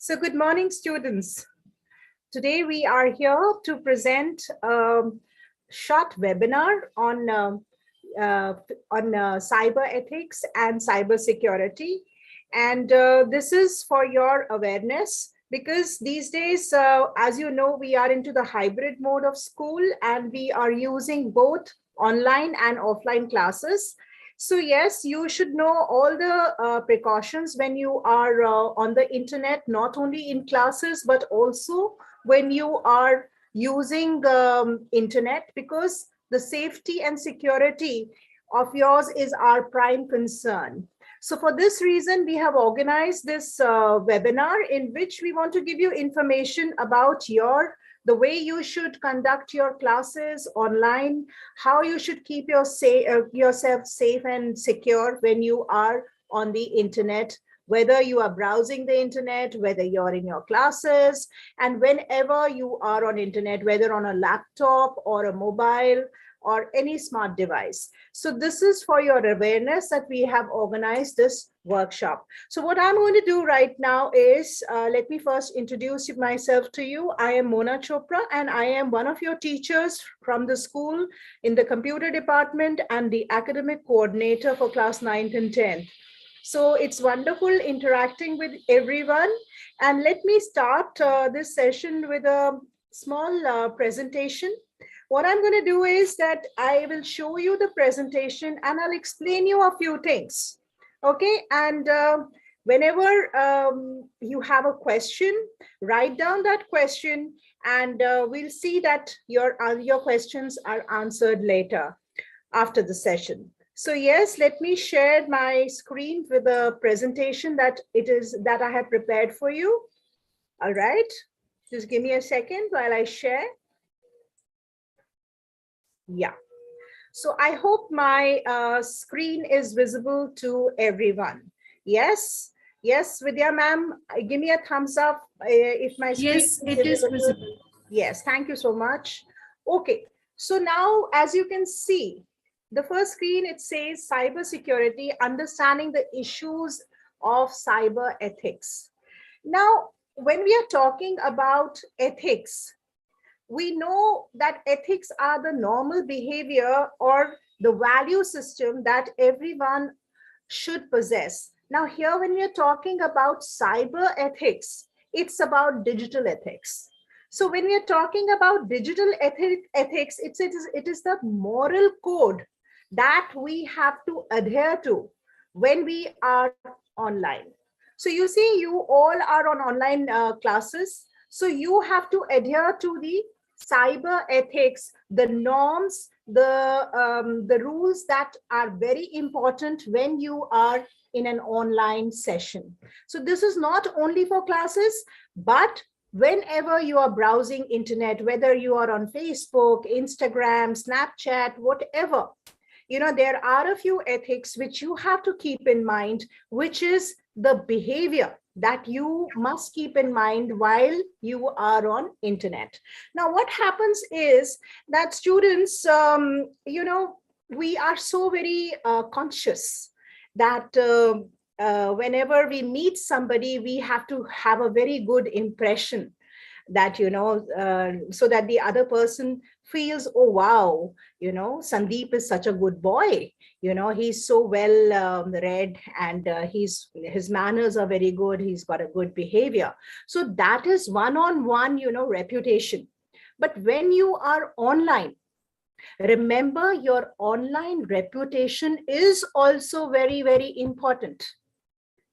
So good morning, students. Today we are here to present a short webinar on cyber ethics and cyber security. And this is for your awareness because these days, as you know, we are into the hybrid mode of school and we are using both online and offline classes. So yes, you should know all the precautions when you are on the internet, not only in classes, but also when you are using internet, because the safety and security of yours is our prime concern. So for this reason, we have organized this webinar in which we want to give you information about the way you should conduct your classes online, how you should keep yourself safe and secure when you are on the internet, whether you are browsing the internet, whether you're in your classes, and whenever you are on internet, whether on a laptop or a mobile or any smart device. So this is for your awareness that we have organized this workshop. So what I'm going to do right now is, let me first introduce myself to you. I am Mona Chopra and I am one of your teachers from the school in the computer department and the academic coordinator for class 9th and 10th. So it's wonderful interacting with everyone. And let me start this session with a small presentation. What I'm going to do is that I will show you the presentation and I'll explain you a few things. Okay, and whenever you have a question, write down that question and we'll see that your questions are answered later after the session. So yes, let me share my screen with a presentation that I have prepared for you. All right, just give me a second while I share. Yeah, so I hope my screen is visible to everyone. Yes, Vidya ma'am, give me a thumbs up if my screen Yes, it is visible. Yes, thank you so much. Okay, so now as you can see, the first screen, it says cybersecurity, understanding the issues of cyber ethics. Now, when we are talking about ethics, we know that ethics are the normal behavior or the value system that everyone should possess. Now here, when we are talking about cyber ethics, it's about digital ethics. So when we are talking about digital ethics, it is the moral code that we have to adhere to when we are online. So you see, you all are on online classes. So you have to adhere to the cyber ethics, the norms, the rules that are very important when you are in an online session. So this is not only for classes, but whenever you are browsing internet, whether you are on Facebook, Instagram, Snapchat, whatever, you know, there are a few ethics which you have to keep in mind, which is the behavior that you must keep in mind while you are on internet. Now, what happens is that students, you know, we are so very conscious that whenever we meet somebody, we have to have a very good impression that, you know, so that the other person feels, oh, wow, you know, Sandeep is such a good boy. You know, he's so well read and his manners are very good. He's got a good behavior. So that is one-on-one, you know, reputation. But when you are online, remember your online reputation is also very, very important.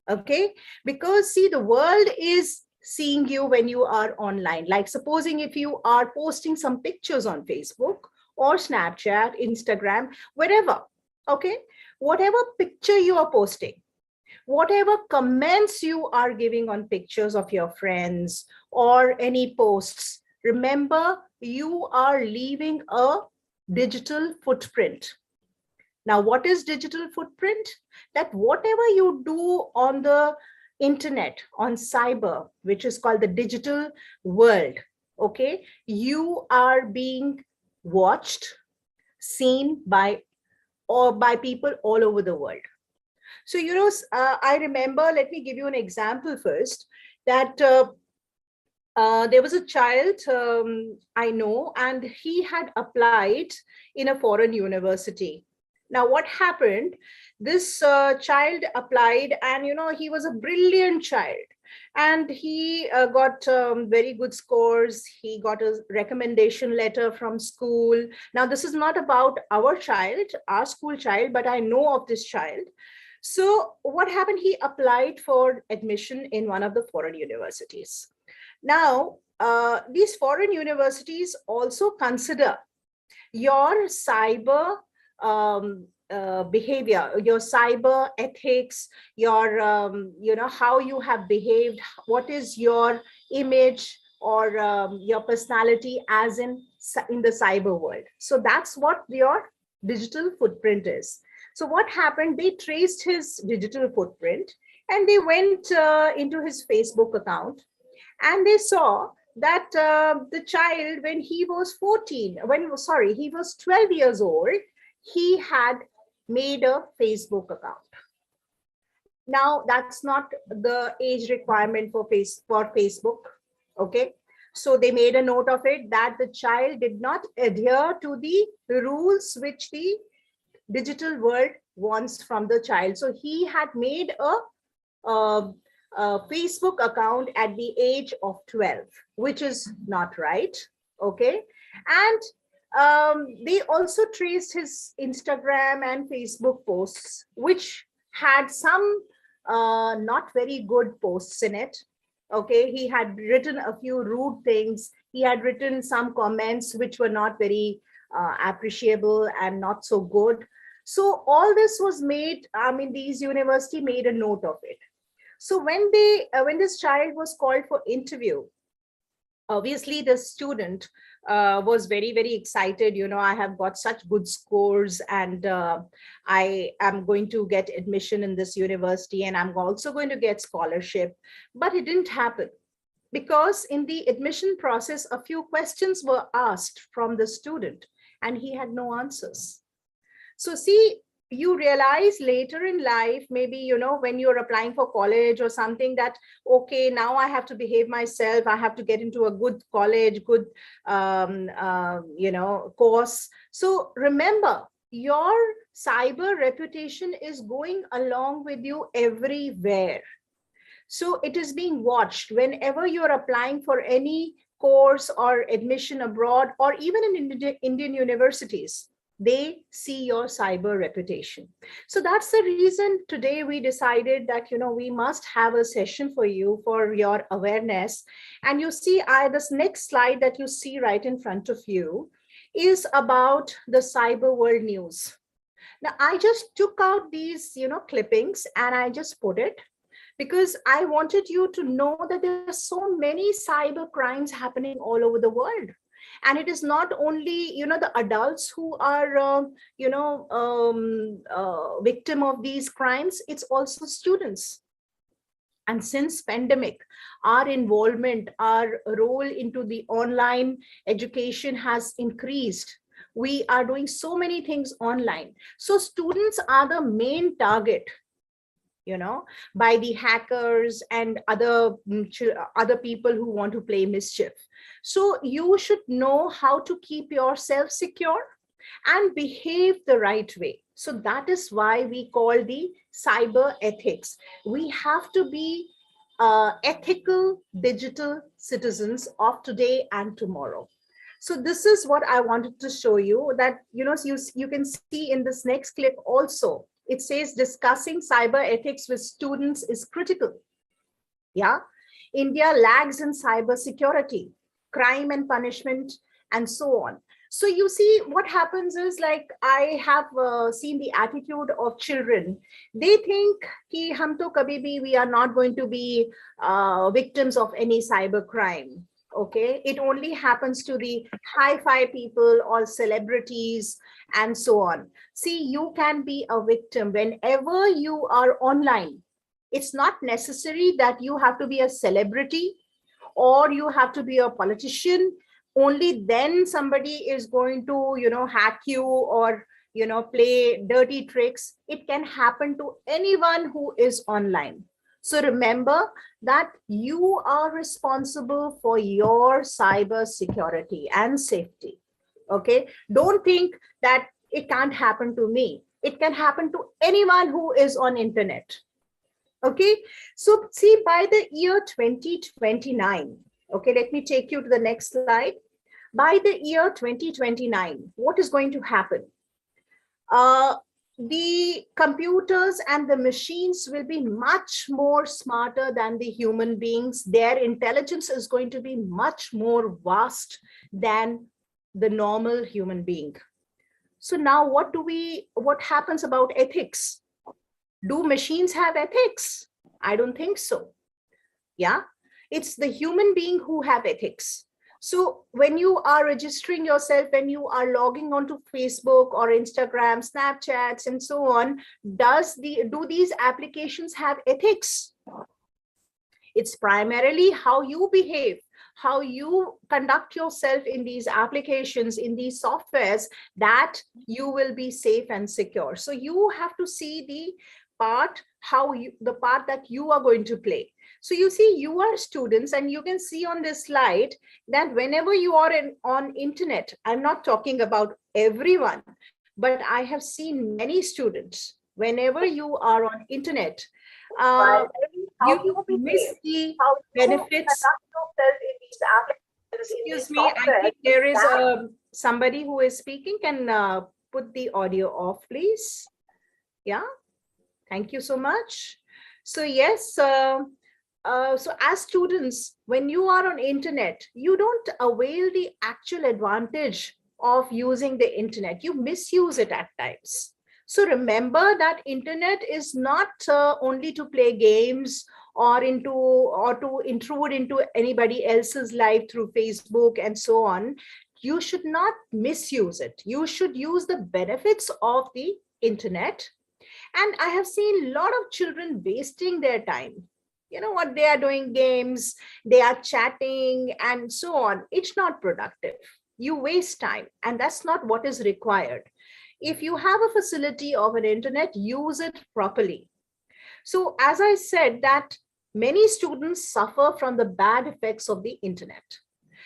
Okay, because see, the world is seeing you when you are online. Like supposing if you are posting some pictures on Facebook or Snapchat, Instagram, wherever, okay, whatever picture you are posting, whatever comments you are giving on pictures of your friends or any posts, remember you are leaving a digital footprint. Now, what is digital footprint? That whatever you do on the internet, on cyber, which is called the digital world, okay, you are being watched, seen by people all over the world. So, you know, I remember, let me give you an example first, that there was a child I know, and he had applied in a foreign university. Now, what happened? This child applied, and he was a brilliant child, and he got very good scores. He got a recommendation letter from school. Now, this is not about our child, our school child, but I know of this child. So, what happened? He applied for admission in one of the foreign universities. Now, these foreign universities also consider your cyber behavior, your cyber ethics, your, how you have behaved, what is your image or your personality as in the cyber world. So that's what your digital footprint is. So what happened? They traced his digital footprint and they went into his Facebook account, and they saw that the child, when he was 12 years old, he had made a Facebook account. Now, that's not the age requirement for Facebook, okay? So they made a note of it that the child did not adhere to the rules which the digital world wants from the child. So he had made a Facebook account at the age of 12, which is not right, okay? And they also traced his Instagram and Facebook posts, which had some not very good posts in it, okay? He had written a few rude things. He had written some comments which were not very appreciable and not so good. So all this was made, these university made a note of it. So when this child was called for interview, obviously the student was very, very excited. I have got such good scores, and I am going to get admission in this university, and I'm also going to get scholarship. But it didn't happen, because in the admission process, a few questions were asked from the student, and he had no answers. So see, you realize later in life, maybe, when you're applying for college or something, that, okay, now I have to behave myself. I have to get into a good college, good, course. So remember, your cyber reputation is going along with you everywhere. So it is being watched whenever you're applying for any course or admission abroad, or even in Indian universities. They see your cyber reputation. So that's the reason today we decided that, we must have a session for you for your awareness. And you see, this next slide that you see right in front of you is about the cyber world news. Now, I just took out these, clippings, and I just put it because I wanted you to know that there are so many cyber crimes happening all over the world. And it is not only, the adults who are, victim of these crimes, it's also students. And since pandemic, our involvement, our role into the online education has increased. We are doing so many things online. So students are the main target, by the hackers and other people who want to play mischief. So you should know how to keep yourself secure and behave the right way. So that is why we call the cyber ethics. We have to be ethical digital citizens of today and tomorrow. So this is what I wanted to show you, that, you can see in this next clip also. It says discussing cyber ethics with students is critical. Yeah. India lags in cyber security, crime and punishment, and so on. So you see, what happens is, like, I have seen the attitude of children. They think ki hum to kabhi bhi, we are not going to be victims of any cyber crime. Okay, it only happens to the hi-fi people or celebrities and so on. See, you can be a victim whenever you are online. It's not necessary that you have to be a celebrity or you have to be a politician. Only then somebody is going to, hack you or, play dirty tricks. It can happen to anyone who is online. So remember that you are responsible for your cyber security and safety. Okay, don't think that it can't happen to me. It can happen to anyone who is on internet. Okay, so see, by the year 2029, okay, let me take you to the next slide. By the year 2029, what is going to happen? The computers and the machines will be much more smarter than the human beings. Their intelligence is going to be much more vast than the normal human being. So now what happens about ethics? Do machines have ethics? I don't think so. Yeah, it's the human being who have ethics. So when you are registering yourself, when you are logging onto Facebook or Instagram, Snapchats, and so on, do these applications have ethics? It's primarily how you behave, how you conduct yourself in these applications, in these softwares, that you will be safe and secure. So you have to see the part that you are going to play. So you see, you are students, and you can see on this slide that whenever you are on internet, I'm not talking about everyone, but I have seen many students, whenever you are on internet, you miss the benefits. Excuse me, I think there is somebody who is speaking. Can put the audio off, please? Yeah, thank you so much. So yes, so as students, when you are on internet, you don't avail the actual advantage of using the internet. You misuse it at times. So remember that internet is not only to play games or to intrude into anybody else's life through Facebook and so on. You should not misuse it. You should use the benefits of the internet. And I have seen a lot of children wasting their time. You know what, they are doing games, they are chatting and so on. It's not productive. You waste time, and that's not what is required. If you have a facility of an internet, use it properly. So as I said, that many students suffer from the bad effects of the internet.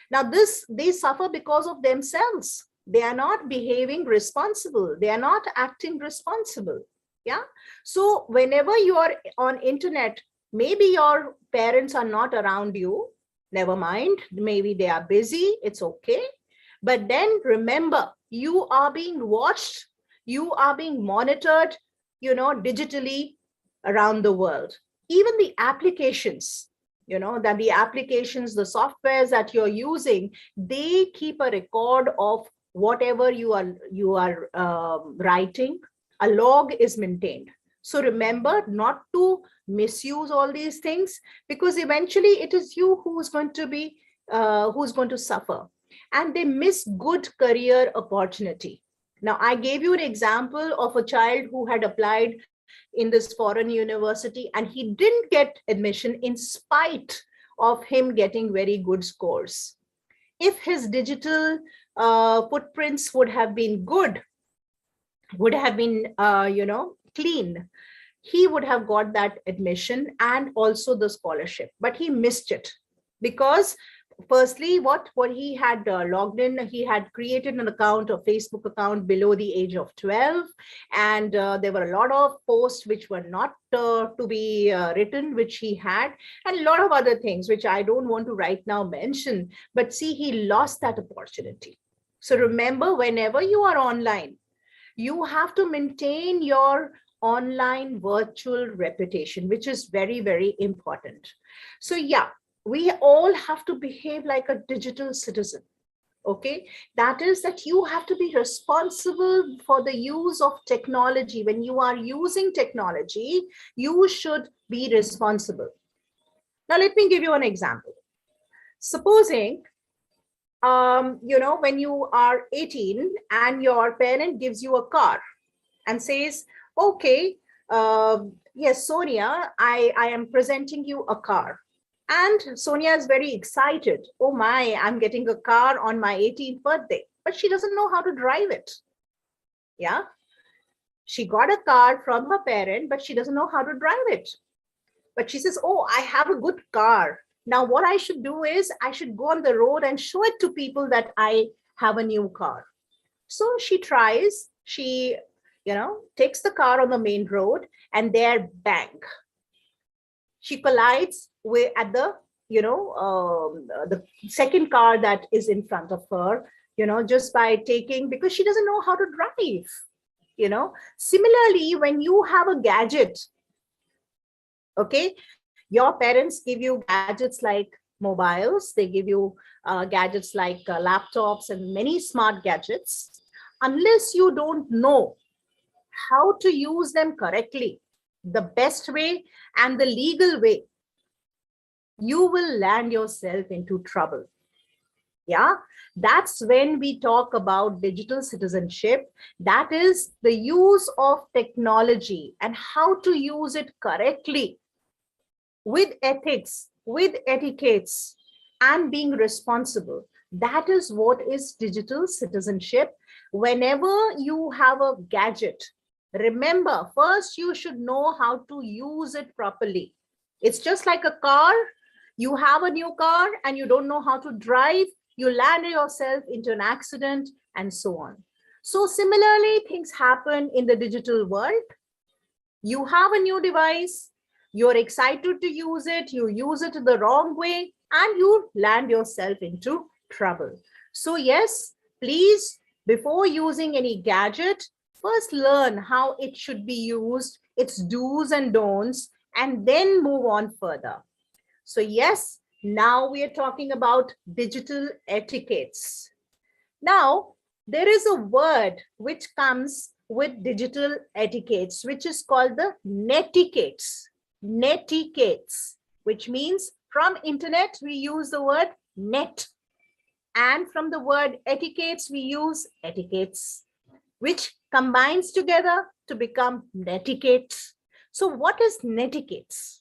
Now they suffer because of themselves. They are not behaving responsible. They are not acting responsible. Yeah. So whenever you are on internet, maybe your parents are not around you. Never mind. Maybe they are busy. It's okay. But then remember, you are being watched. You are being monitored, digitally around the world. Even the applications, the softwares that you're using, they keep a record of whatever you are writing. A log is maintained. So remember not to misuse all these things, because eventually it is you who's going to suffer, and they miss good career opportunity. Now, I gave you an example of a child who had applied in this foreign university, and he didn't get admission in spite of him getting very good scores. If his digital footprints would have been good, would have been, clean, he would have got that admission and also the scholarship, but he missed it because firstly, what he had logged in, he had created an account, a Facebook account below the age of 12. And there were a lot of posts which were not to be written, which he had, and a lot of other things, which I don't want to right now mention. But see, he lost that opportunity. So remember, whenever you are online, you have to maintain your online virtual reputation, which is very, very important. So yeah, we all have to behave like a digital citizen. Okay, that is that you have to be responsible for the use of technology. When you are using technology, you should be responsible. Now, let me give you an example. Supposing, when you are 18 and your parent gives you a car and says, okay, yes, Sonia, I am presenting you a car. And Sonia is very excited. Oh my, I'm getting a car on my 18th birthday, but she doesn't know how to drive it. Yeah. She got a car from her parent, but she doesn't know how to drive it. But she says, oh, I have a good car. Now what I should do is I should go on the road and show it to people that I have a new car. So she tries, she, takes the car on the main road, and there, bang, she collides with at the second car that is in front of her, just by taking, because she doesn't know how to drive. Similarly, when you have a gadget, okay, your parents give you gadgets like mobiles, they give you gadgets like laptops and many smart gadgets. Unless you don't know how to use them correctly, the best way and the legal way, you will land yourself into trouble. Yeah, that's when we talk about digital citizenship. That is the use of technology and how to use it correctly with ethics, with etiquettes, and being responsible. That is what is digital citizenship. Whenever you have a gadget, remember, first you should know how to use it properly. It's just like a car. You have a new car and you don't know how to drive, you land yourself into an accident, and so on. So similarly, things happen in the digital world. You have a new device, you're excited to use it, you use it the wrong way, and you land yourself into trouble. So yes, please, before using any gadget, first learn how it should be used, its do's and don'ts, and then move on further. So yes, now we are talking about digital etiquettes. Now, there is a word which comes with digital etiquettes, which is called the netiquettes. Netiquettes, which means from internet, we use the word net. And from the word etiquettes, we use etiquettes, which combines together to become netiquettes. So what is netiquettes?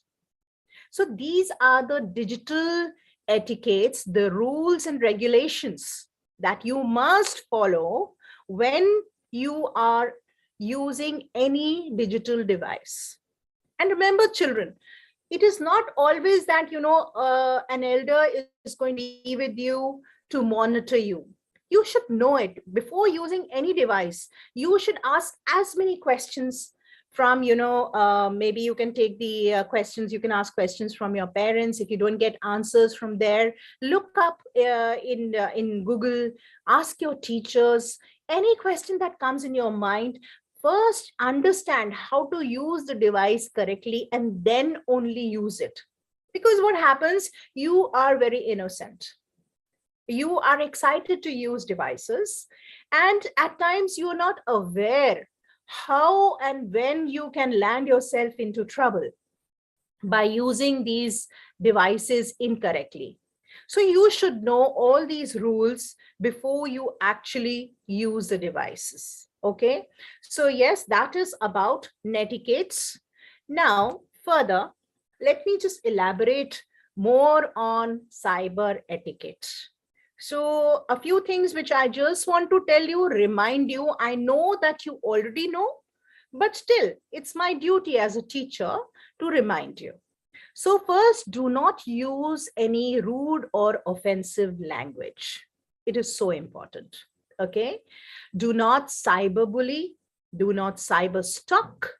So these are the digital etiquettes, the rules and regulations that you must follow when you are using any digital device. And remember, children, it is not always that, an elder is going to be with you to monitor you. You should know it. Before using any device, you should ask as many questions from, maybe you can take the questions, you can ask questions from your parents. If you don't get answers from there, look up in Google, ask your teachers, any question that comes in your mind. First, understand how to use the device correctly and then only use it. Because what happens, you are very innocent. You are excited to use devices, and at times you are not aware how and when you can land yourself into trouble by using these devices incorrectly. So you should know all these rules before you actually use the devices. Okay, so yes, that is about netiquettes. Now, further, let me just elaborate more on cyber etiquette. So a few things which I just want to tell you, remind you. I know that you already know, but still, it's my duty as a teacher to remind you. So first, do not use any rude or offensive language. It is so important. Okay. Do not cyberbully. Do not cyber stalk.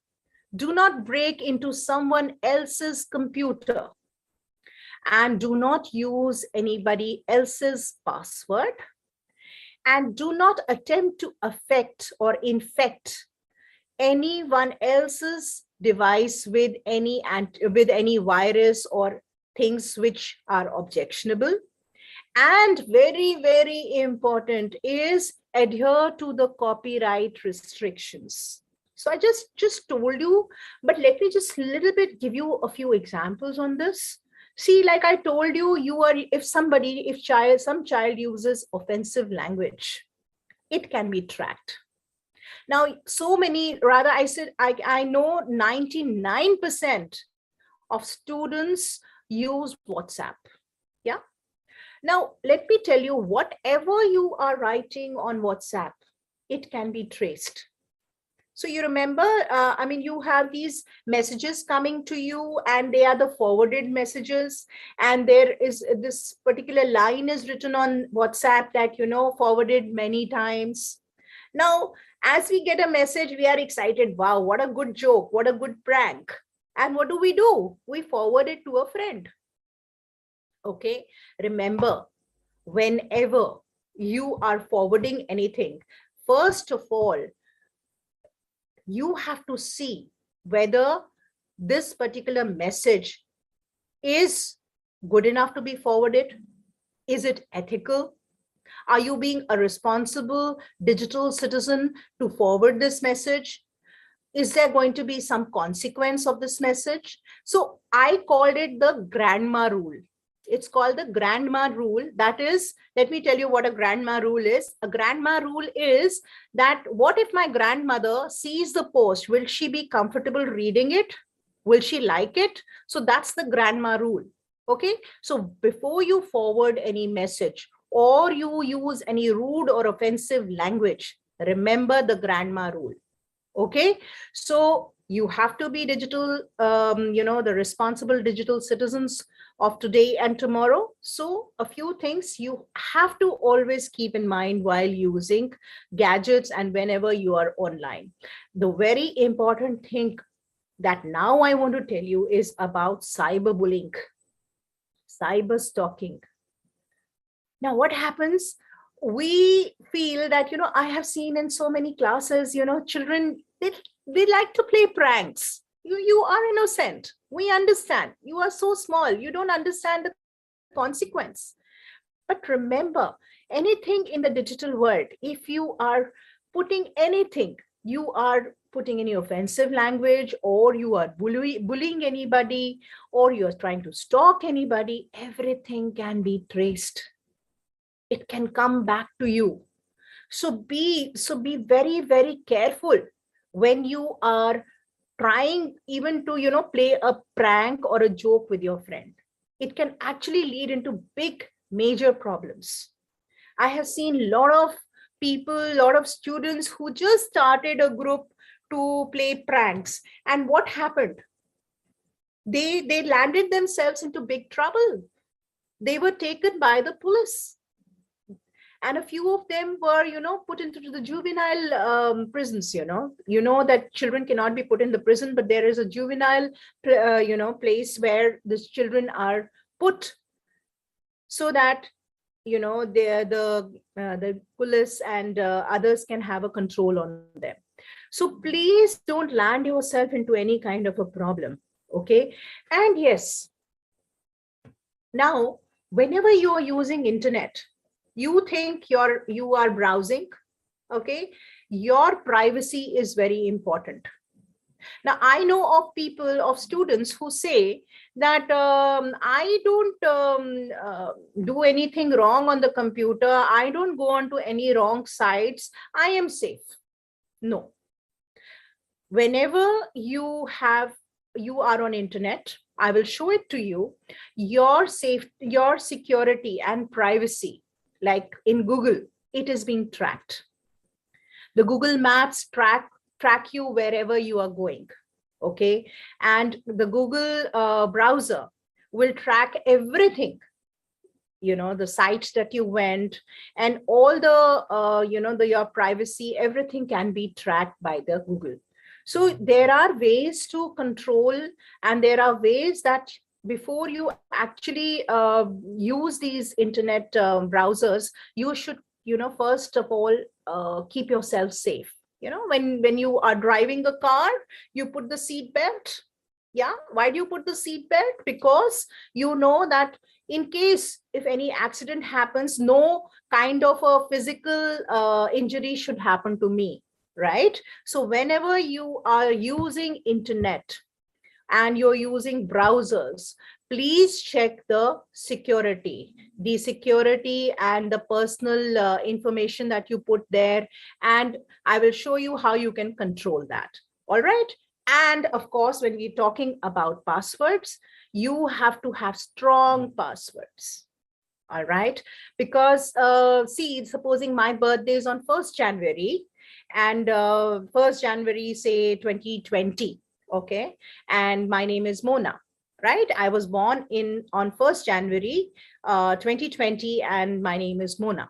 Do not break into someone else's computer. And do not use anybody else's password. And do not attempt to affect or infect anyone else's device with any virus or things which are objectionable. And very, very important is adhere to the copyright restrictions. So I just told you, but let me just a little bit give you a few examples on this. See, like I told you, if some child uses offensive language, it can be tracked. Now, I know 99% of students use WhatsApp. Yeah. Now, let me tell you, whatever you are writing on WhatsApp, it can be traced. So you remember, I mean, you have these messages coming to you and they are the forwarded messages. And there is this particular line is written on WhatsApp that, forwarded many times. Now, as we get a message, we are excited. Wow, what a good joke. What a good prank. And what do? We forward it to a friend. Okay. Remember, whenever you are forwarding anything, first of all, you have to see whether this particular message is good enough to be forwarded. Is it ethical? Are you being a responsible digital citizen to forward this message? Is there going to be some consequence of this message? So I called it the grandma rule. It's called the grandma rule. That is, let me tell you what a grandma rule is. A grandma rule is that what if my grandmother sees the post? Will she be comfortable reading it? Will she like it? So that's the grandma rule. Okay. So before you forward any message or you use any rude or offensive language, remember the grandma rule. Okay. So you have to be digital, the responsible digital citizens of today and tomorrow. So a few things you have to always keep in mind while using gadgets and whenever you are online. The very important thing that now I want to tell you is about cyberbullying, cyber stalking. Now, what happens? We feel that, I have seen in so many classes, children, they like to play pranks. You are innocent. We understand. You are so small. You don't understand the consequence. But remember, anything in the digital world, if you are putting anything, you are putting any offensive language, or you are bullying anybody, or you are trying to stalk anybody, everything can be traced. It can come back to you. So be very, very careful when you are trying even to, play a prank or a joke with your friend. It can actually lead into big, major problems. I have seen a lot of people, a lot of students who just started a group to play pranks. And what happened? They landed themselves into big trouble. They were taken by the police. And a few of them were, put into the juvenile prisons. That children cannot be put in the prison, but there is a juvenile, place where these children are put so that, the police and others can have a control on them. So please don't land yourself into any kind of a problem. Okay. And yes, now, whenever you are using internet, you think you are browsing, okay, your privacy is very important. Now, I know of people, of students who say that I don't do anything wrong on the computer. I don't go onto any wrong sites. I am safe. No. Whenever you are on internet, I will show it to you, your security and privacy. Like in Google, it is being tracked. The Google Maps track you wherever you are going. Okay. And the Google browser will track everything, the sites that you went, and all the, your privacy, everything can be tracked by the Google. So there are ways to control, and there are ways that before you actually use these internet browsers, you should, first of all, keep yourself safe. When you are driving a car, you put the seat belt. Yeah. Why do you put the seat belt? Because you know that in case if any accident happens, no kind of a physical injury should happen to me. Right. So whenever you are using internet and you're using browsers, please check the security and the personal information that you put there. And I will show you how you can control that. All right. And of course, when we're talking about passwords, you have to have strong passwords. All right. Because see, supposing my birthday is on 1st January, and 1st January, say 2020, okay, and my name is Mona, right? I was born on 1st January 2020, and my name is Mona.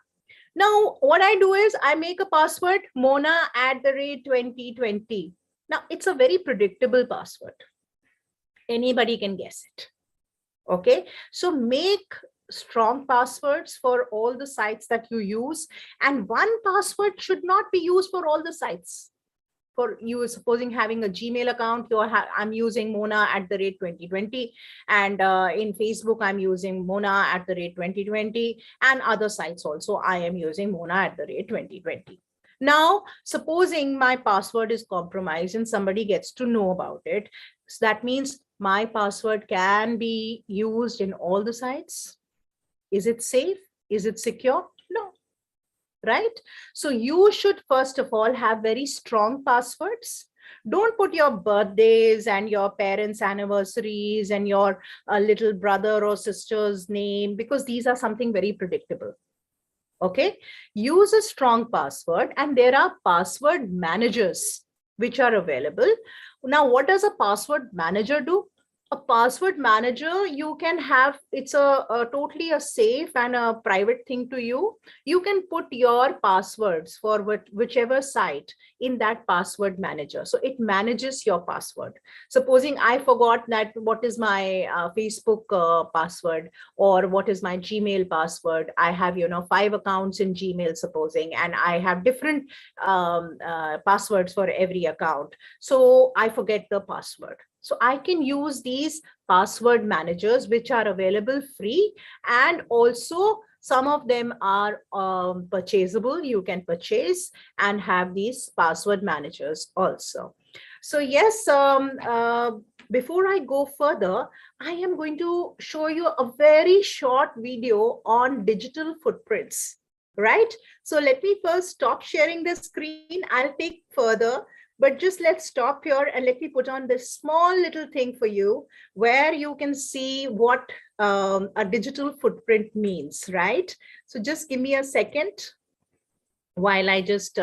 Now, what I do is I make a password, Mona@2020. Now, it's a very predictable password. Anybody can guess it. Okay, so make strong passwords for all the sites that you use, and one password should not be used for all the sites. For you, supposing having a Gmail account, I'm using Mona@2020, and in Facebook I'm using Mona@2020, and other sites also I am using Mona@2020. Now, supposing my password is compromised and somebody gets to know about it, so that means my password can be used in all the sites. Is it safe? Is it secure? No, right? So you should first of all have very strong passwords. Don't put your birthdays and your parents' anniversaries and your little brother or sister's name, because these are something very predictable. Okay, use a strong password, and there are password managers which are available. Now, what does a password manager do? A password manager, you can have, it's a totally a safe and a private thing to you. You can put your passwords for whichever site in that password manager. So it manages your password. Supposing I forgot that what is my Facebook password, or what is my Gmail password. I have, 5 accounts in Gmail, supposing, and I have different passwords for every account. So I forget the password. So I can use these password managers, which are available free, and also some of them are purchasable. You can purchase and have these password managers also. So yes, before I go further, I am going to show you a very short video on digital footprints, right? So let me first stop sharing the screen. I'll take further. But just let's stop here and let me put on this small little thing for you where you can see what a digital footprint means, right? So just give me a second while I just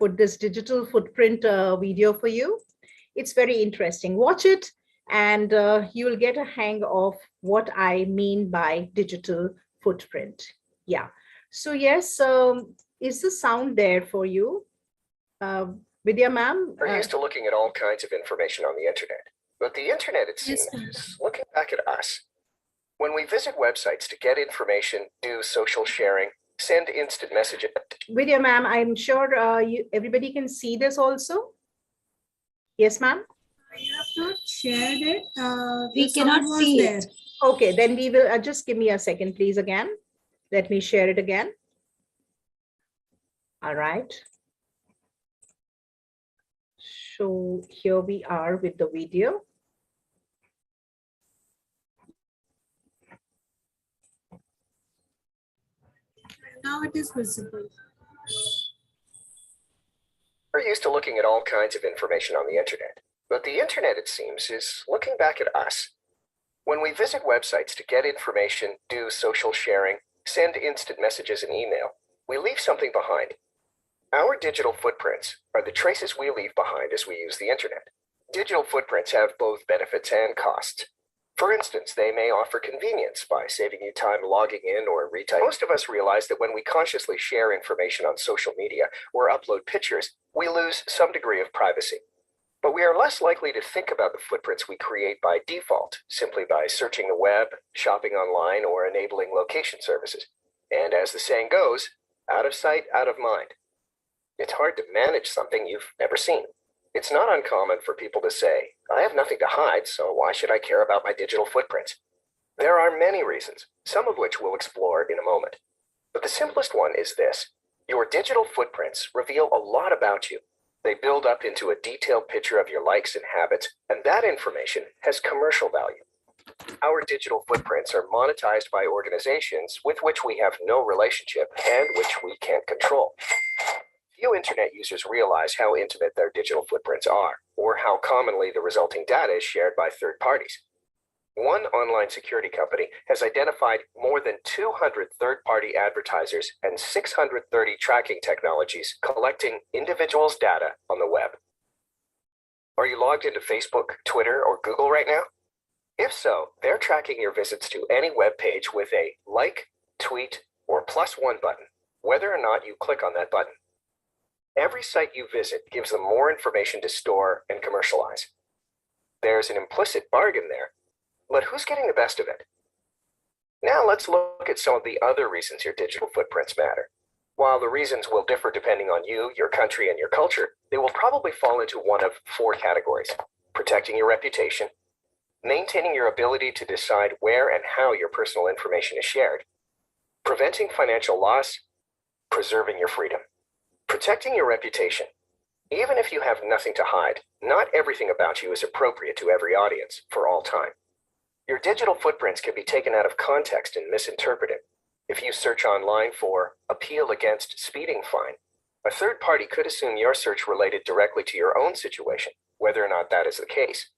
put this digital footprint video for you. It's very interesting. Watch it and you will get a hang of what I mean by digital footprint. Yeah. So yes, is the sound there for you? Vidya ma'am? We're used to looking at all kinds of information on the internet, but the internet, it seems, is looking back at us. When we visit websites to get information, do social sharing, send instant messages. Vidya ma'am, I'm sure everybody can see this also. Yes, ma'am? I have not shared it. We cannot see it. Okay, then we will just give me a second, please, again. Let me share it again. All right. So here we are with the video. Now it is visible. We're used to looking at all kinds of information on the internet, but the internet, it seems, is looking back at us. When we visit websites to get information, do social sharing, send instant messages and email, we leave something behind. Our digital footprints are the traces we leave behind as we use the internet. Digital footprints have both benefits and costs. For instance, they may offer convenience by saving you time logging in or retyping. Most of us realize that when we consciously share information on social media or upload pictures, we lose some degree of privacy. But we are less likely to think about the footprints we create by default, simply by searching the web, shopping online, or enabling location services. And as the saying goes, out of sight, out of mind. It's hard to manage something you've never seen. It's not uncommon for people to say, I have nothing to hide, so why should I care about my digital footprints? There are many reasons, some of which we'll explore in a moment. But the simplest one is this. Your digital footprints reveal a lot about you. They build up into a detailed picture of your likes and habits, and that information has commercial value. Our digital footprints are monetized by organizations with which we have no relationship and which we can't control. Few internet users realize how intimate their digital footprints are, or how commonly the resulting data is shared by third parties. one online security company has identified more than 200 third-party advertisers and 630 tracking technologies collecting individuals' data on the web. Are you logged into Facebook, Twitter, or Google right now? If so, they're tracking your visits to any web page with a like, tweet, or +1 button, whether or not you click on that button. Every site you visit gives them more information to store and commercialize. There's an implicit bargain there, but who's getting the best of it? Now let's look at some of the other reasons your digital footprints matter. While the reasons will differ depending on you, your country, and your culture, they will probably fall into one of 4 categories: protecting your reputation, maintaining your ability to decide where and how your personal information is shared, preventing financial loss, preserving your freedom. Protecting your reputation. Even if you have nothing to hide, not everything about you is appropriate to every audience for all time. Your digital footprints can be taken out of context and misinterpreted. If you search online for appeal against speeding fine, a third party could assume your search related directly to your own situation, whether or not that is the case.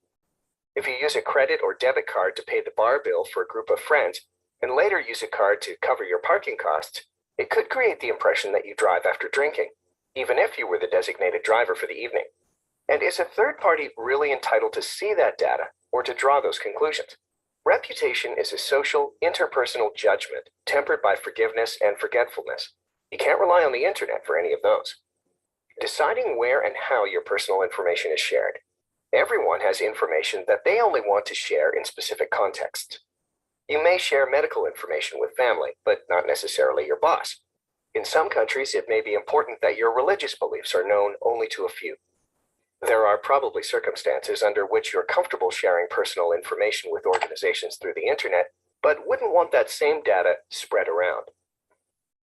If you use a credit or debit card to pay the bar bill for a group of friends, and later use a card to cover your parking costs, it could create the impression that you drive after drinking, even if you were the designated driver for the evening. And is a third party really entitled to see that data or to draw those conclusions? Reputation is a social, interpersonal judgment tempered by forgiveness and forgetfulness. You can't rely on the internet for any of those. Deciding where and how your personal information is shared. Everyone has information that they only want to share in specific contexts. You may share medical information with family, but not necessarily your boss. In some countries, it may be important that your religious beliefs are known only to a few. There are probably circumstances under which you're comfortable sharing personal information with organizations through the internet, but wouldn't want that same data spread around.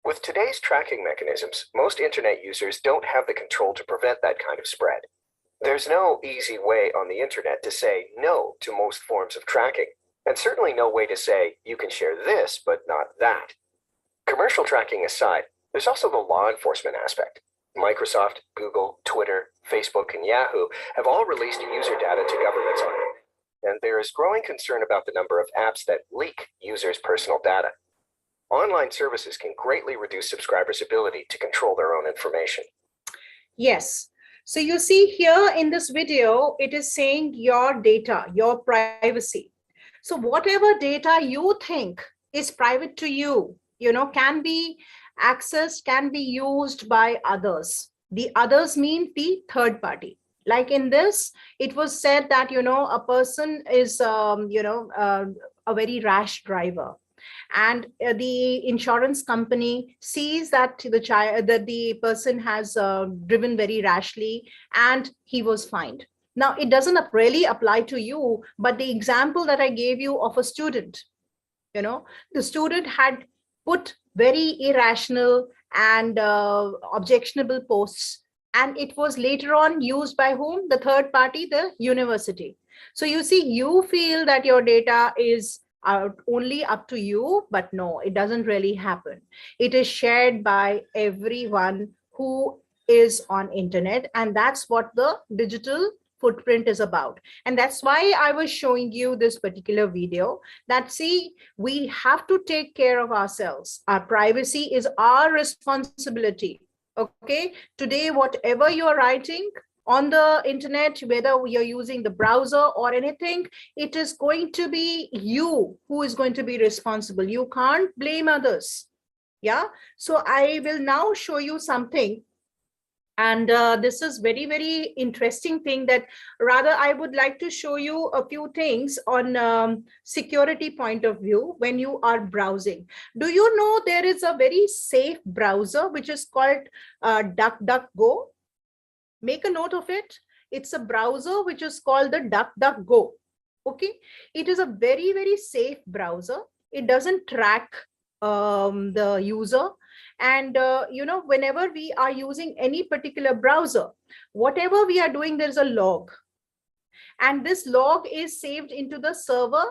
With today's tracking mechanisms, most internet users don't have the control to prevent that kind of spread. There's no easy way on the internet to say no to most forms of tracking, and certainly no way to say you can share this, but not that. Commercial tracking aside, there's also the law enforcement aspect. Microsoft, Google, Twitter, Facebook, and Yahoo have all released user data to governments on it. And there is growing concern about the number of apps that leak users' personal data. Online services can greatly reduce subscribers' ability to control their own information. Yes. So you see here in this video, it is saying your data, your privacy. So whatever data you think is private to you, can be accessed, can be used by others. The others mean the third party. Like in this, it was said that, a person is, a very rash driver. And the insurance company sees that the person has driven very rashly and he was fined. Now, it doesn't really apply to you, but the example that I gave you of a student, the student had put very irrational and objectionable posts, and it was later on used by whom? The third party, the university. So you see, you feel that your data is only up to you, but no, it doesn't really happen. It is shared by everyone who is on internet, and that's what the digital footprint is about. And that's why I was showing you this particular video, that see, we have to take care of ourselves. Our privacy is our responsibility. Okay, today, whatever you're writing on the internet, whether you're using the browser or anything, it is going to be you who is going to be responsible. You can't blame others. Yeah, so I will now show you something. And this is very, very interesting thing, that rather I would like to show you a few things on security point of view when you are browsing. Do you know there is a very safe browser which is called DuckDuckGo? Make a note of it. It's a browser which is called the DuckDuckGo. Okay, it is a very, very safe browser. It doesn't track the user. And, whenever we are using any particular browser, whatever we are doing, there's a log. And this log is saved into the server,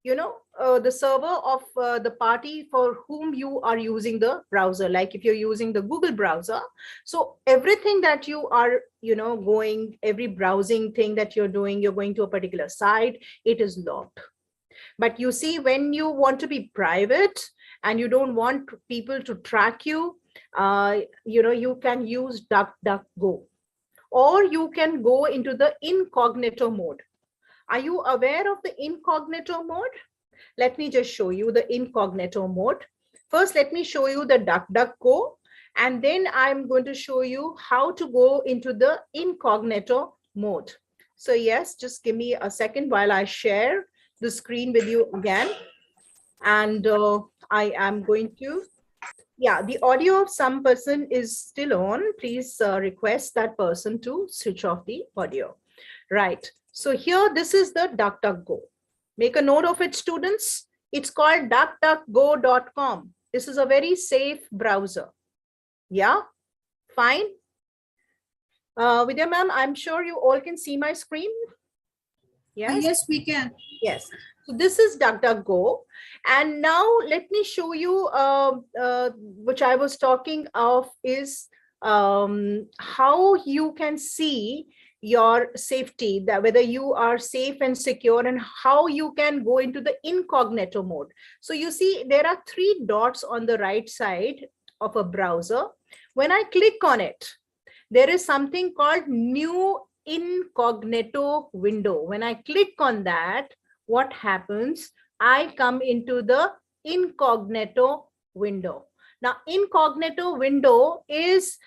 the server of the party for whom you are using the browser. Like if you're using the Google browser, so everything that you are, every browsing thing that you're doing, you're going to a particular site, it is logged. But you see, when you want to be private and you don't want people to track you, you can use DuckDuckGo, or you can go into the incognito mode. Are you aware of the incognito mode? Let me just show you the incognito mode. First, let me show you the DuckDuckGo, and then I'm going to show you how to go into the incognito mode. So yes, just give me a second while I share the screen with you again. And I am going to, yeah, the audio of some person is still on. Please request that person to switch off the audio. Right. So here, this is the DuckDuckGo. Make a note of it, students. It's called DuckDuckGo.com. This is a very safe browser. Yeah, fine. Vidya ma'am, I'm sure you all can see my screen. Yes. Yes, we can. Yes. So this is DuckDuckGo. And now let me show you, which I was talking of, is how you can see your safety, that whether you are safe and secure, and how you can go into the incognito mode. So you see, there are 3 dots on the right side of a browser. When I click on it, there is something called new incognito window. When I click on that, what happens? I come into the incognito window. Now, incognito window is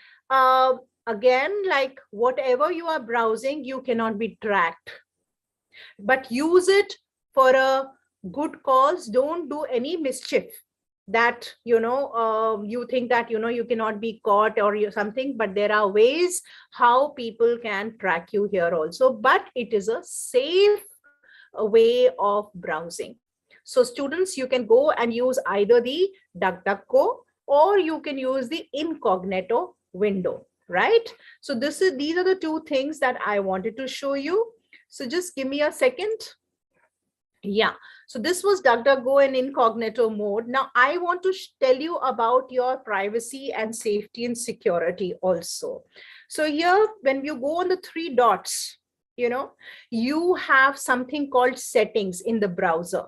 again, like whatever you are browsing, you cannot be tracked. But use it for a good cause. Don't do any mischief that, you think that, you cannot be caught or something, but there are ways how people can track you here also, but it is a safe way of browsing. So students, you can go and use either the DuckDuckGo, or you can use the incognito window, right? So these are the 2 things that I wanted to show you. So just give me a second. Yeah, so this was DuckDuckGo in incognito mode. Now I want to tell you about your privacy and safety and security also. So here, when you go on the 3 dots, you have something called settings in the browser.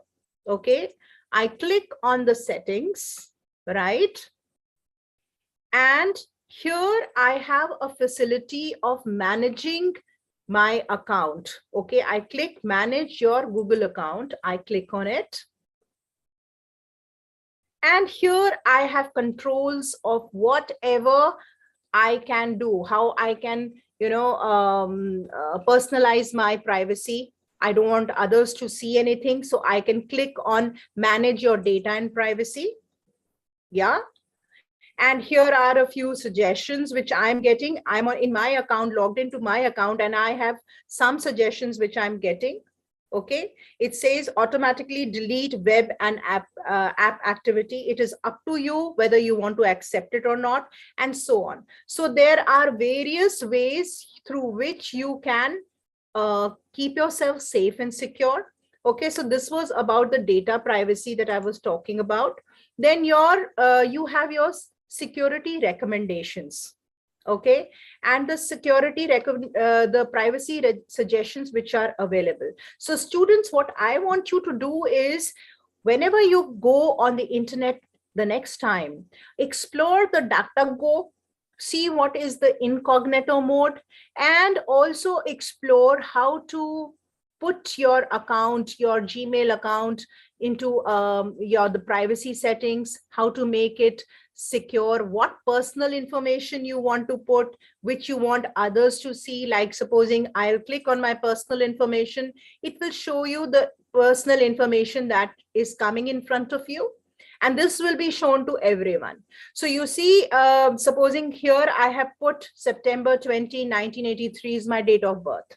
Okay, I click on the settings, right? And here I have a facility of managing my account. Okay, I click manage your Google account. I click on it. And here I have controls of whatever I can do, how I can, personalize my privacy. I don't want others to see anything. So I can click on manage your data and privacy. Yeah. And here are a few suggestions which I'm getting. I'm in my account, logged into my account, and I have some suggestions which I'm getting. Okay, it says automatically delete web and app activity. It is up to you whether you want to accept it or not, and so on. So there are various ways through which you can keep yourself safe and secure. Okay, so this was about the data privacy that I was talking about. Then you have your security recommendations. Okay, and the security the privacy suggestions which are available. So students, what I want you to do is, whenever you go on the internet the next time, explore the DuckDuckGo, see what is the incognito mode, and also explore how to put your account, your Gmail account, into the privacy settings, how to make it secure, what personal information you want to put, which you want others to see. Like supposing I'll click on my personal information, it will show you the personal information that is coming in front of you. And this will be shown to everyone. So you see, supposing here I have put September 20, 1983 is my date of birth.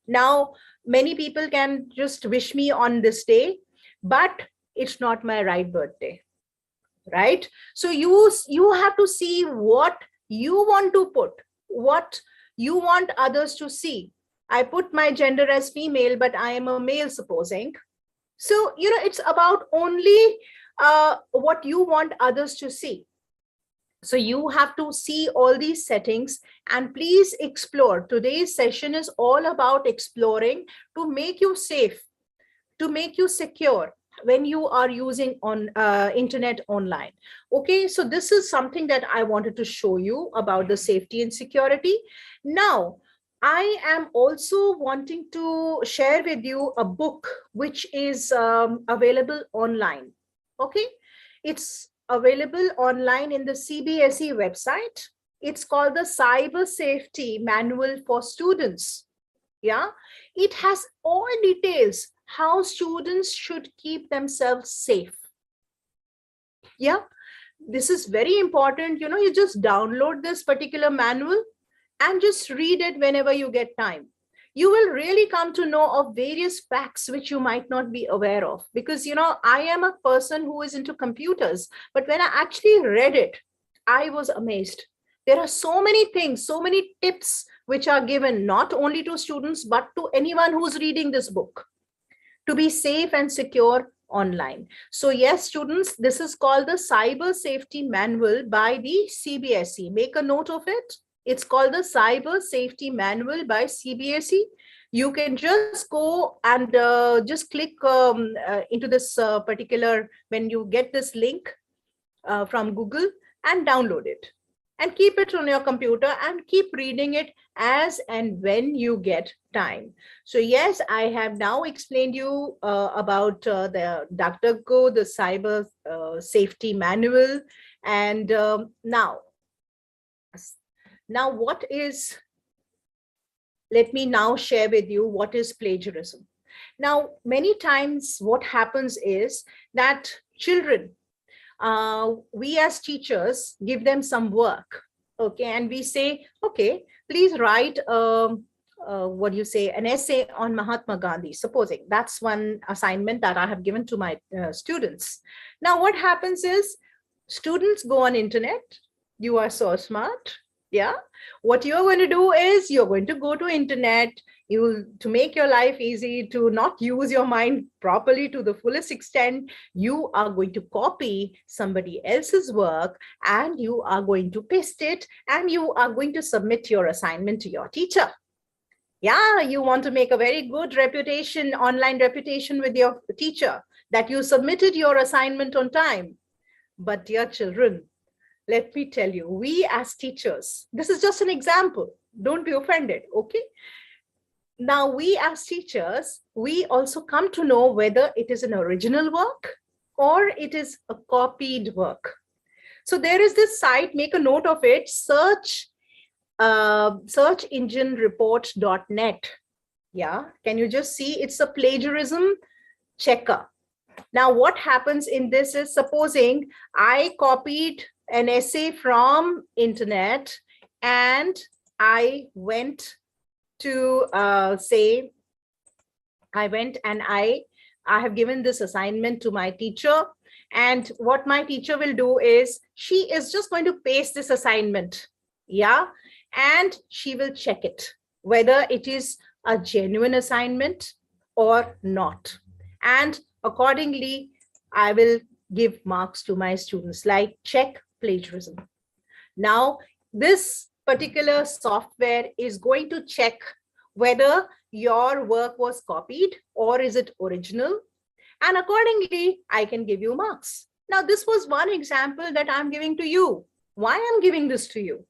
Now, many people can just wish me on this day, but it's not my right birthday, right? So you have to see what you want to put, what you want others to see. I put my gender as female, but I am a male, supposing. So, it's about only what you want others to see. So you have to see all these settings, and please explore. Today's session is all about exploring to make you safe. to make you secure when you are using on internet online. Okay, so this is something that I wanted to show you about the safety and security. Now, I am also wanting to share with you a book which is available online. Okay, it's available online in the CBSE website. It's called the Cyber Safety Manual for Students. Yeah, it has all details how students should keep themselves safe. Yeah, this is very important. You know, you just download this particular manual and just read it whenever you get time. You will really come to know of various facts which you might not be aware of, because, you know, I am a person who is into computers, but when I actually read it, I was amazed. There are so many things, so many tips which are given not only to students, but to anyone who's reading this book to be safe and secure online. So yes, students, this is called the Cyber Safety Manual by the CBSE. Make a note of it. It's called the Cyber Safety Manual by CBSE. You can just go and just click into this particular, when you get this link from Google, and download it and keep it on your computer and keep reading it as and when you get time. So yes, I have now explained you about the DuckDuckGo, the Cyber Safety Manual. And now what is, let me now share with you what is plagiarism. Now, many times what happens is that children, we as teachers give them some work, okay, and we say, okay, please write what do you say, an essay on Mahatma Gandhi, supposing. That's one assignment that I have given to my students. Now what happens is, students go on internet. You are so smart. Yeah, what you're going to do is you're going to go to internet, to make your life easy, to not use your mind properly to the fullest extent, you are going to copy somebody else's work and you are going to paste it and you are going to submit your assignment to your teacher. Yeah, you want to make a very good reputation, online reputation with your teacher, that you submitted your assignment on time. But dear children, let me tell you, we as teachers, this is just an example, don't be offended, okay? Now, we as teachers, we also come to know whether it is an original work or it is a copied work. So there is this site, make a note of it, searchenginereport.net. Yeah, can you just see, it's a plagiarism checker. Now, what happens in this is, supposing I copied an essay from internet and I went to say, I went and I have given this assignment to my teacher, and what my teacher will do is, she is just going to paste this assignment, yeah, and she will check it whether it is a genuine assignment or not, and accordingly I will give marks to my students, like check plagiarism. Now, this particular software is going to check whether your work was copied or is it original, and accordingly I can give you marks. Now, this was one example that I'm giving to you. Why I'm giving this to you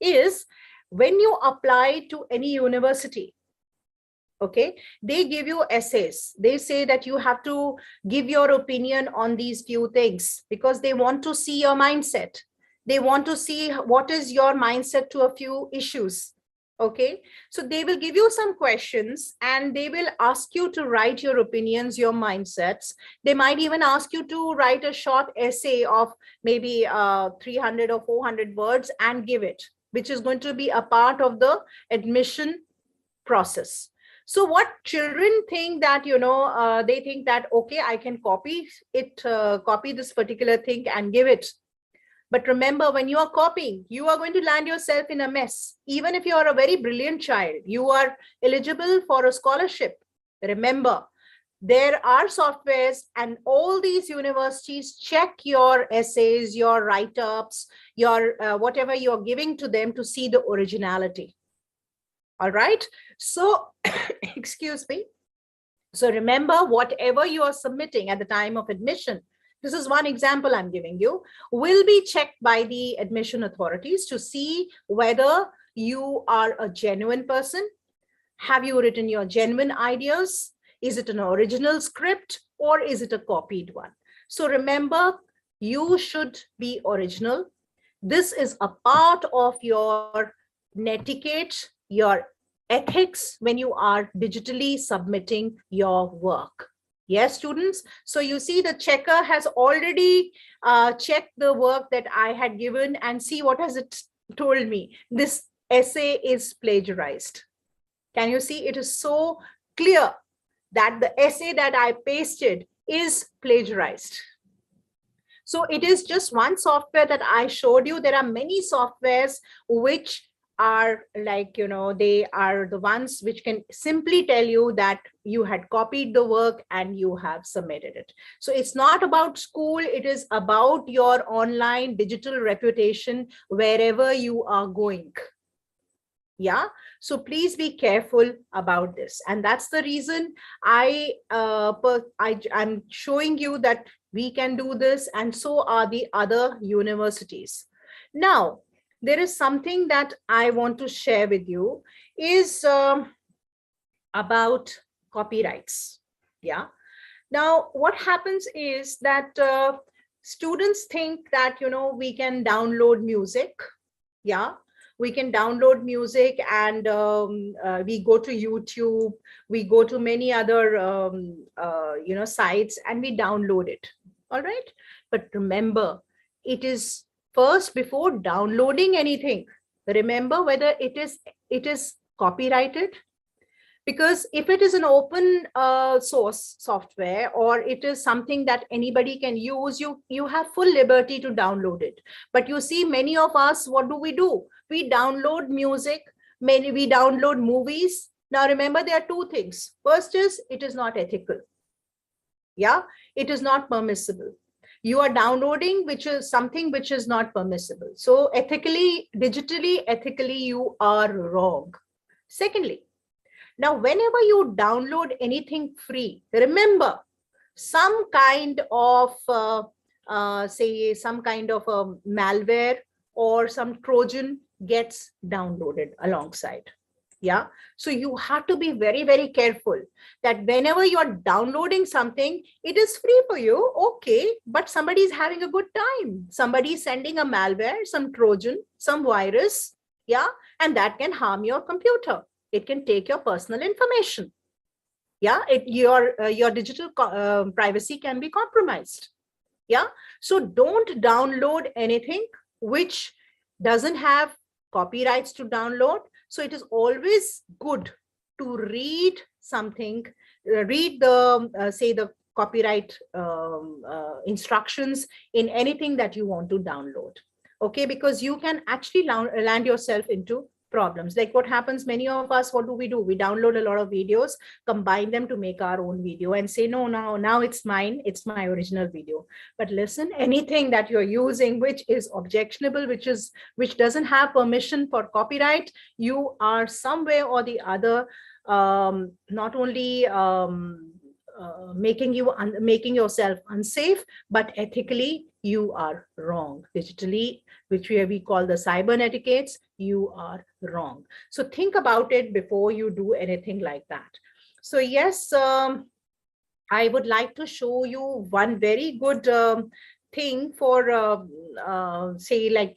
is, when you apply to any university, okay, they give you essays. They say that you have to give your opinion on these few things because they want to see your mindset. They want to see what is your mindset to a few issues. Okay, so they will give you some questions and they will ask you to write your opinions, your mindsets. They might even ask you to write a short essay of maybe 300 or 400 words and give it, which is going to be a part of the admission process. So what children think that, they think that, okay, I can copy it, copy this particular thing and give it. But remember, when you are copying, you are going to land yourself in a mess. Even if you are a very brilliant child, you are eligible for a scholarship. Remember, there are softwares and all these universities check your essays, your write-ups, your whatever you're giving to them to see the originality. All right. So, excuse me. So remember, whatever you are submitting at the time of admission, this is one example I'm giving you, will be checked by the admission authorities to see whether you are a genuine person. Have you written your genuine ideas? Is it an original script or is it a copied one? So remember, you should be original. This is a part of your netiquette, your ethics when you are digitally submitting your work. Yes, students. So you see the checker has already checked the work that I had given and see what has it told me. This essay is plagiarized. Can you see? It is so clear that the essay that I pasted is plagiarized. So it is just one software that I showed you. There are many softwares which are like, they are the ones which can simply tell you that you had copied the work and you have submitted it. So it's not about school. It is about your online digital reputation wherever you are going. Yeah, so please be careful about this. And that's the reason I'm showing you that we can do this, and so are the other universities. Now, there is something that I want to share with you is about copyrights. Yeah. Now, what happens is that students think that, we can download music. Yeah. We can download music and we go to YouTube, we go to many other, sites and we download it. All right. But remember, it is first, before downloading anything, remember whether it is copyrighted. Because if it is an open source software or it is something that anybody can use, you have full liberty to download it. But you see, many of us, what do? We download music, we download movies. Now remember, there are two things. First is, it is not ethical. Yeah, it is not permissible. You are downloading which is something which is not permissible. So ethically, digitally, ethically, you are wrong. Secondly, now, whenever you download anything free, remember, some kind of, say, some kind of a malware or some Trojan gets downloaded alongside. Yeah. So you have to be very, very careful that whenever you're downloading something, it is free for you. Okay. But somebody is having a good time. Somebody is sending a malware, some Trojan, some virus. Yeah. And that can harm your computer. It can take your personal information. Yeah, your digital privacy can be compromised. Yeah, so don't download anything which doesn't have copyrights to download. So it is always good to read something, read the say the copyright instructions in anything that you want to download. Okay, because you can actually land yourself into problems. Like what happens, many of us, what do? We download a lot of videos, combine them to make our own video and say, no, now it's mine, it's my original video. But listen, anything that you're using which is objectionable, which doesn't have permission for copyright, you are some way or the other not only making yourself unsafe, but ethically you are wrong. Digitally, which we call the cyber netiquettes, you are wrong. So think about it before you do anything like that. So yes, I would like to show you one very good thing for say, like,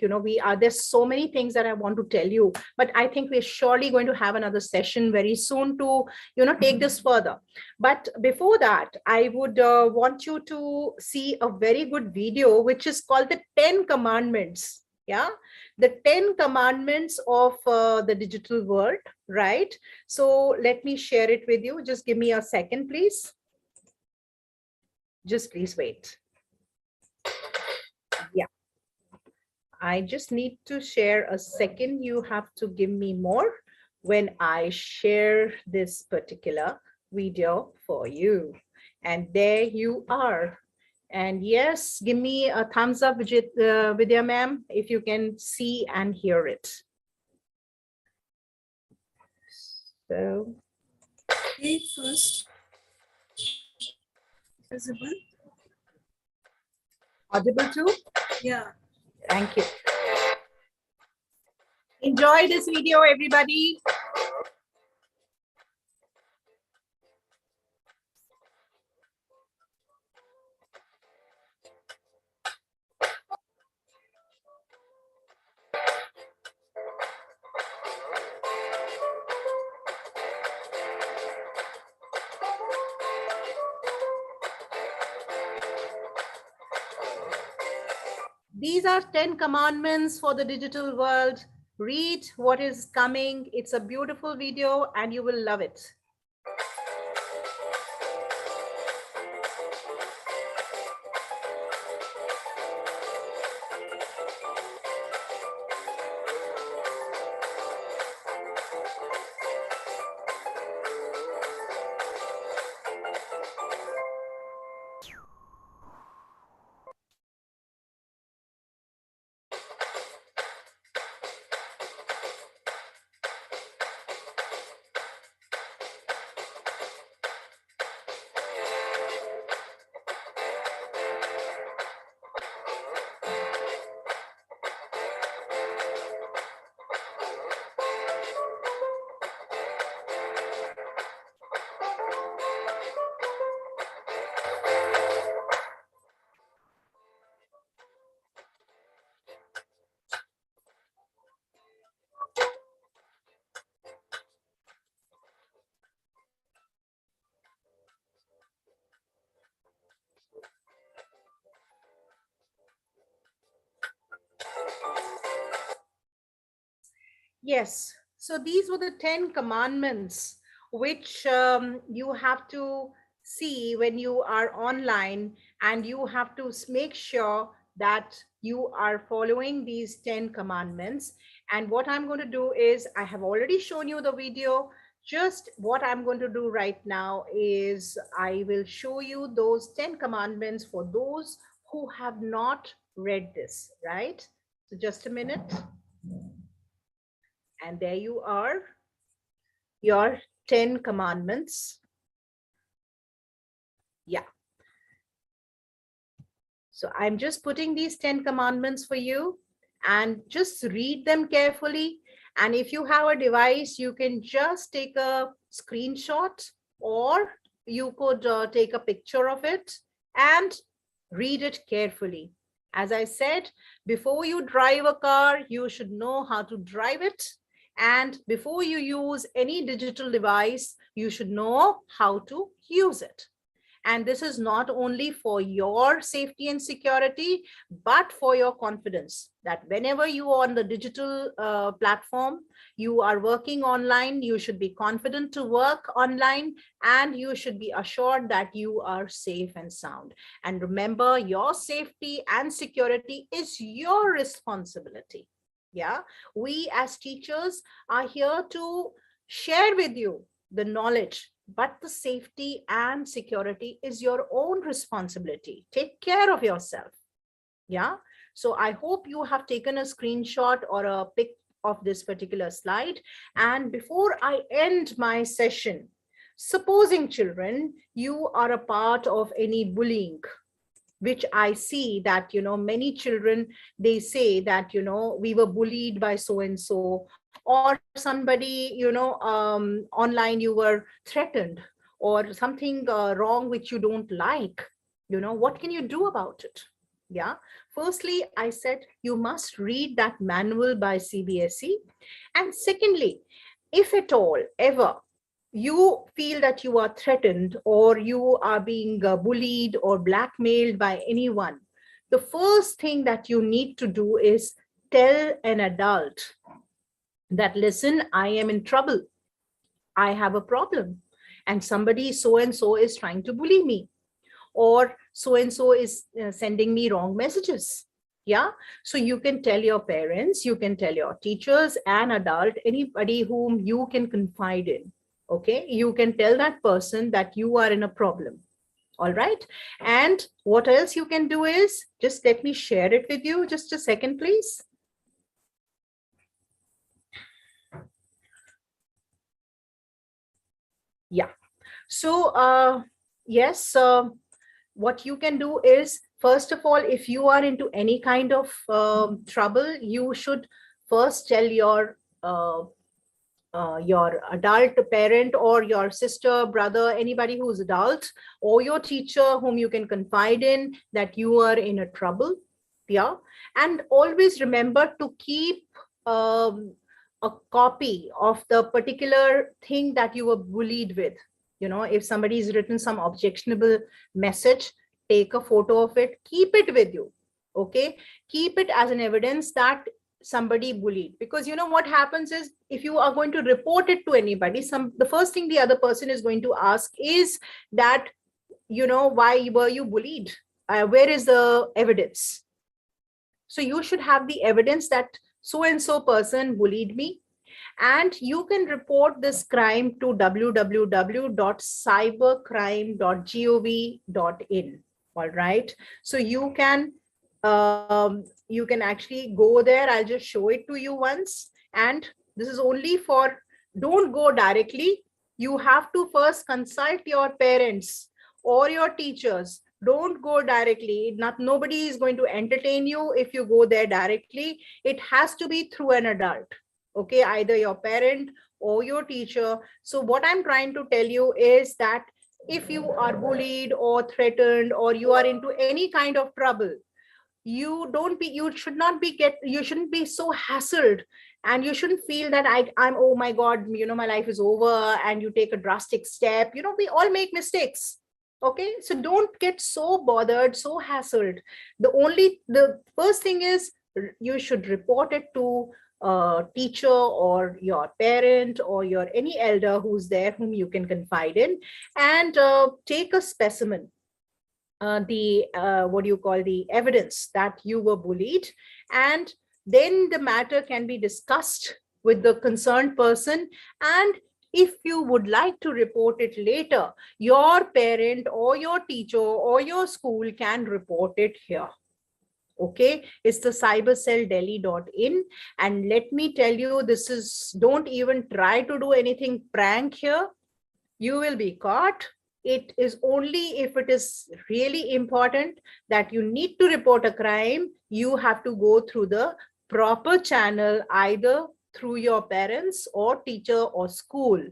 there's so many things that I want to tell you, but I think we're surely going to have another session very soon to take this further. But before that, I would want you to see a very good video which is called the 10 Commandments. Yeah, the 10 Commandments of the digital world, right? So let me share it with you. Just give me a second, please. Just please wait. Yeah, I just need to share a second. You have to give me more when I share this particular video for you. And there you are. And yes, give me a thumbs up, Vidya ma'am, if you can see and hear it. So. Wait first. Visible. Audible too? Yeah. Thank you. Enjoy this video, everybody. These are 10 commandments for the digital world. Read what is coming. It's a beautiful video and you will love it. Yes, so these were the 10 commandments which you have to see when you are online, and you have to make sure that you are following these 10 commandments. And what I'm going to do is, I have already shown you the video. Just what I'm going to do right now is I will show you those 10 commandments for those who have not read this, right? So just a minute. And there you are, your 10 commandments. Yeah. So I'm just putting these 10 commandments for you, and just read them carefully. And if you have a device, you can just take a screenshot, or you could take a picture of it and read it carefully. As I said, before you drive a car, you should know how to drive it. And before you use any digital device, you should know how to use it. And this is not only for your safety and security, but for your confidence, that whenever you are on the digital platform, you are working online, you should be confident to work online, and you should be assured that you are safe and sound. And remember, your safety and security is your responsibility. Yeah, we as teachers are here to share with you the knowledge, but the safety and security is your own responsibility. Take care of yourself. Yeah. So I hope you have taken a screenshot or a pic of this particular slide. And before I end my session, supposing, children, you are a part of any bullying, which I see that, many children, they say that, we were bullied by so-and-so, or somebody, online you were threatened, or something wrong which you don't like. What can you do about it? Yeah. Firstly, I said you must read that manual by CBSE. And secondly, if at all ever you feel that you are threatened, or you are being bullied or blackmailed by anyone, the first thing that you need to do is tell an adult that, listen, I am in trouble. I have a problem, and somebody so-and-so is trying to bully me, or so-and-so is sending me wrong messages. Yeah. So you can tell your parents, you can tell your teachers, an adult, anybody whom you can confide in. Okay, you can tell that person that you are in a problem. All right. And what else you can do is, just let me share it with you. Just a second, please. Yeah. So, yes, what you can do is, first of all, if you are into any kind of trouble, you should first tell your adult parent or your sister, brother, anybody who's adult, or your teacher whom you can confide in, that you are in a trouble. Yeah. And always remember to keep a copy of the particular thing that you were bullied with. You know, if somebody's written some objectionable message, take a photo of it, keep it with you. Okay. Keep it as an evidence that somebody bullied, because you know what happens is, if you are going to report it to anybody, the first thing the other person is going to ask is that, you know, why were you bullied? Where is the evidence? So you should have the evidence that so and so person bullied me, and you can report this crime to www.cybercrime.gov.in. All right, so you can actually go there. I'll just show it to you once, and this is only for, don't go directly. You have to first consult your parents or your teachers. Don't go directly. Nobody is going to entertain you if you go there directly. It has to be through an adult. Okay, either your parent or your teacher. So what I'm trying to tell you is that if you are bullied or threatened, or you are into any kind of trouble, you shouldn't be so hassled, and you shouldn't feel that I'm, oh my God, you know, my life is over, and you take a drastic step. You know, we all make mistakes. Okay, so don't get so bothered, so hassled. The first thing is, you should report it to a teacher or your parent or your any elder who's there whom you can confide in, and take a specimen, the evidence that you were bullied, and then the matter can be discussed with the concerned person. And if you would like to report it later, your parent or your teacher or your school can report it here. Okay, it's the cybercelldelhi.in. And let me tell you, don't even try to do anything prank here. You will be caught. It is only if it is really important that you need to report a crime, you have to go through the proper channel, either through your parents or teacher or school.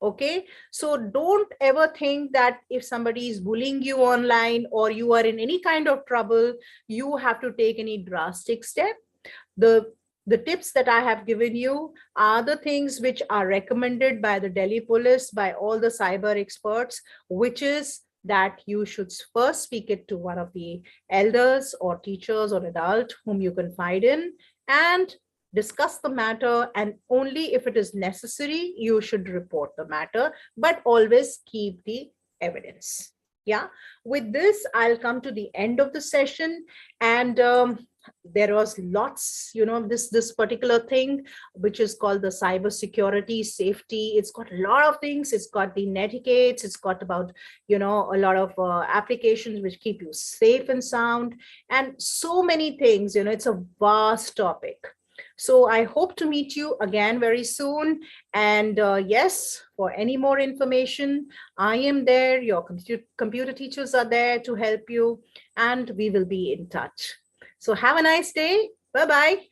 Okay, so don't ever think that if somebody is bullying you online, or you are in any kind of trouble, you have to take any drastic step. The tips that I have given you are the things which are recommended by the Delhi police, by all the cyber experts, which is that you should first speak it to one of the elders or teachers or adult whom you confide in, and discuss the matter. And only if it is necessary, you should report the matter, but always keep the evidence. Yeah, with this, I'll come to the end of the session. And there was lots, you know, this particular thing, which is called the cyber security safety. It's got a lot of things. It's got the Netiquettes. It's got about, you know, a lot of applications which keep you safe and sound, and so many things. You know, it's a vast topic. So I hope to meet you again very soon. And yes, for any more information, I am there. Your computer teachers are there to help you, and we will be in touch. So have a nice day. Bye-bye.